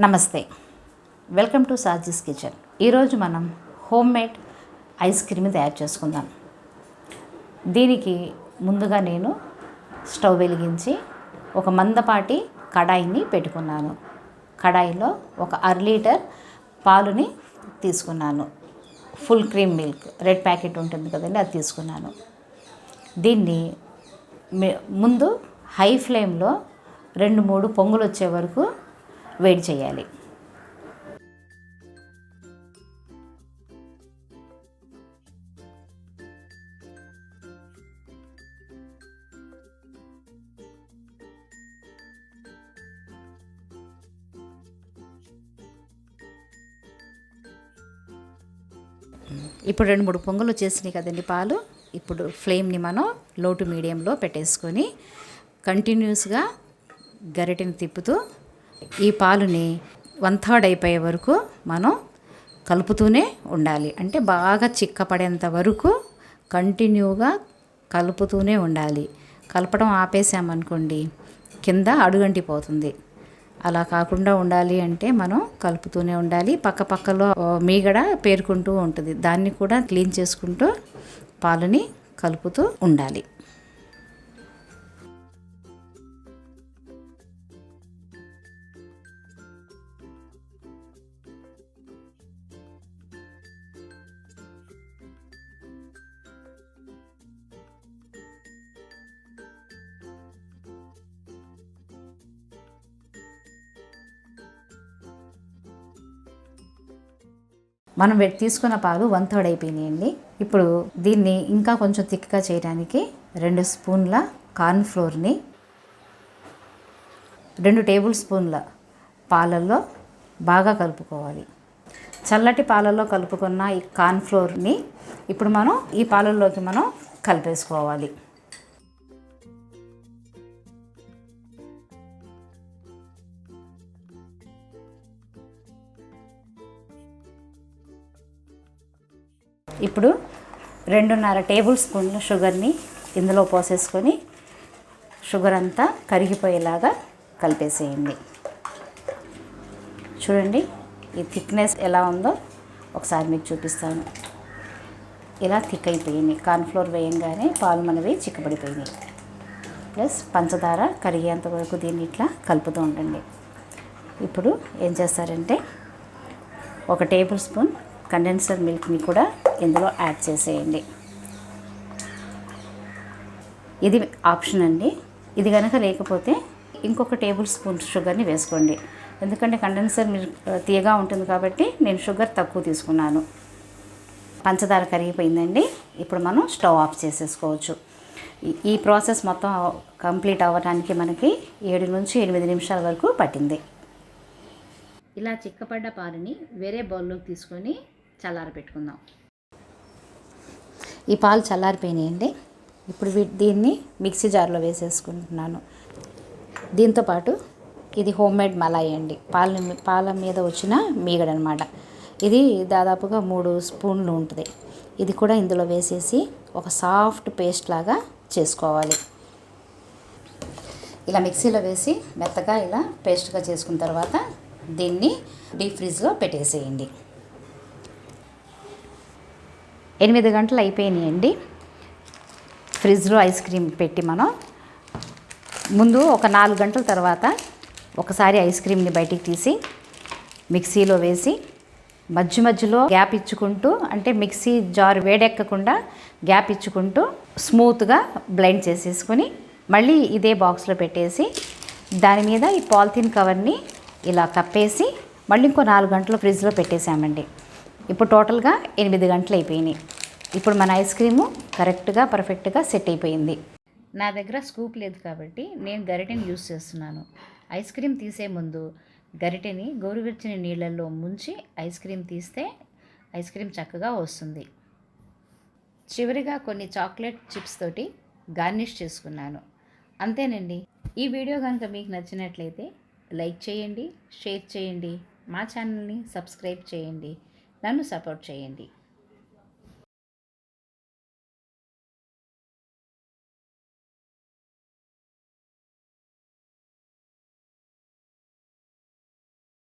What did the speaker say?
నమస్తే, welcome to Saji's kitchen. ఈరోజు మనం హోమ్ మేడ్ ఐస్ క్రీమ్ తయారు చేసుకుందాం. దీనికి ముందుగా నేను స్టవ్ వెలిగించి ఒక మందపాటి కడాయిని పెట్టుకున్నాను. కడాయిలో ఒక 1/2 లీటర్ పాలుని తీసుకున్నాను. Full cream milk red packet ఉంటుంది కదండి, అది తీసుకున్నాను. దీన్ని ముందు హై ఫ్లేమ్లో 2-3 పొంగులు వచ్చే వరకు వేడి చేయాలి. ఇప్పుడు 2-3 పొంగులు వచ్చేసినాయి కదండి పాలు. ఇప్పుడు ఫ్లేమ్ని మనం లో టు మీడియంలో పెట్టేసుకొని కంటిన్యూస్గా గరిటెని తిప్పుతూ ఈ పాలుని 1/3 అయిపోయే వరకు మనం కలుపుతూనే ఉండాలి. అంటే బాగా చిక్కపడేంత వరకు కంటిన్యూగా కలుపుతూనే ఉండాలి. కలపడం ఆపేసామనుకోండి కింద అడుగంటిపోతుంది. అలా కాకుండా ఉండాలి అంటే మనం కలుపుతూనే ఉండాలి. పక్కలో మీగడ పేరుకుంటూ ఉంటుంది, దాన్ని కూడా క్లీన్ చేసుకుంటూ పాలని కలుపుతూ ఉండాలి. మనం తీసుకున్న పాలు 1/3 అయిపోయినాయండి. ఇప్పుడు దీన్ని ఇంకా కొంచెం థిక్గా చేయడానికి 2 స్పూన్ల కార్న్ఫ్లోర్ని 2 టేబుల్ స్పూన్ల పాలల్లో బాగా కలుపుకోవాలి. చల్లటి పాలల్లో కలుపుకున్న ఈ కార్న్ఫ్లోర్ని ఇప్పుడు మనం ఈ పాలల్లోకి మనం కలిపేసుకోవాలి. ఇప్పుడు 2.5 టేబుల్ స్పూన్ల షుగర్ని ఇందులో పోసేసుకొని షుగర్ అంతా కరిగిపోయేలాగా కలిపేసేయండి. చూడండి ఈ థిక్నెస్ ఎలా ఉందో ఒకసారి మీకు చూపిస్తాను. ఇలా థిక్ అయిపోయింది. కార్న్ఫ్లోర్ వేయంగానే పాలు మనవి చిక్కబడిపోయినాయి. ప్లస్ పంచదార కరిగేంత వరకు దీన్ని ఇట్లా కలుపుతూ ఉండండి. ఇప్పుడు ఏం చేస్తారంటే 1 టేబుల్ స్పూన్ కండెన్సర్ మిల్క్ని కూడా ఇందులో యాడ్ చేసేయండి. ఇది ఆప్షన్ అండి. ఇది కనుక లేకపోతే ఇంకొక టేబుల్ స్పూన్ షుగర్ని వేసుకోండి. ఎందుకంటే కండెన్సర్ మిల్క్ తీయగా ఉంటుంది కాబట్టి నేను షుగర్ తక్కువ తీసుకున్నాను. పంచదార కరిగిపోయిందండి. ఇప్పుడు మనం స్టవ్ ఆఫ్ చేసేసుకోవచ్చు. ఈ ప్రాసెస్ మొత్తం కంప్లీట్ అవ్వడానికి మనకి 7 నుంచి 8 నిమిషాల వరకు పట్టింది. ఇలా చిక్కపడ్డ పాలని వేరే బౌల్లోకి తీసుకొని చల్లారపెట్టుకుందాం. ఈ పాలు చల్లారిపోయినాయండి. ఇప్పుడు దీన్ని మిక్సీ జార్లో వేసేసుకుంటున్నాను. దీంతోపాటు ఇది హోమ్ మేడ్ మలాయి అండి, పాల మీద వచ్చిన మీగడ అనమాట. ఇది దాదాపుగా 3 స్పూన్లు ఉంటుంది. ఇది కూడా ఇందులో వేసేసి ఒక సాఫ్ట్ పేస్ట్ లాగా చేసుకోవాలి. ఇలా మిక్సీలో వేసి మెత్తగా ఇలా పేస్ట్గా చేసుకున్న తర్వాత దీన్ని డీప్ ఫ్రిడ్జ్లో పెట్టేసేయండి. 8 గంటలు అయిపోయినాయండి. ఫ్రిడ్జ్లో ఐస్ క్రీమ్ పెట్టి మనం ముందు ఒక 4 గంటల తర్వాత ఒకసారి ఐస్ క్రీమ్ని బయటికి తీసి మిక్సీలో వేసి మధ్యలో గ్యాప్ ఇచ్చుకుంటూ, అంటే మిక్సీ జార్ వేడెక్కకుండా గ్యాప్ ఇచ్చుకుంటూ స్మూత్గా బ్లెండ్ చేసేసుకొని మళ్ళీ ఇదే బాక్స్లో పెట్టేసి దాని మీద ఈ పాలిథిన్ కవర్ని ఇలా కప్పేసి మళ్ళీ ఇంకో 4 గంటలు ఫ్రిడ్జ్లో పెట్టేసామండి. ఇప్పుడు టోటల్గా 8 గంటలు అయిపోయినాయి. ఇప్పుడు మన ఐస్ క్రీము కరెక్ట్గా పర్ఫెక్ట్గా సెట్ అయిపోయింది. నా దగ్గర స్కూప్ లేదు కాబట్టి నేను గరిటెని యూస్ చేస్తున్నాను. ఐస్ క్రీమ్ తీసే ముందు గరిటెని గోరువెచ్చని నీళ్ళల్లో ముంచి ఐస్ క్రీమ్ తీస్తే ఐస్ క్రీమ్ చక్కగా వస్తుంది. చివరిగా కొన్ని చాక్లెట్ చిప్స్ తోటి గార్నిష్ చేసుకున్నాను. అంతేనండి. ఈ వీడియో కనుక మీకు నచ్చినట్లయితే లైక్ చేయండి, షేర్ చేయండి, మా ఛానల్ని సబ్స్క్రైబ్ చేయండి, నన్ను సపోర్ట్ చేయండి.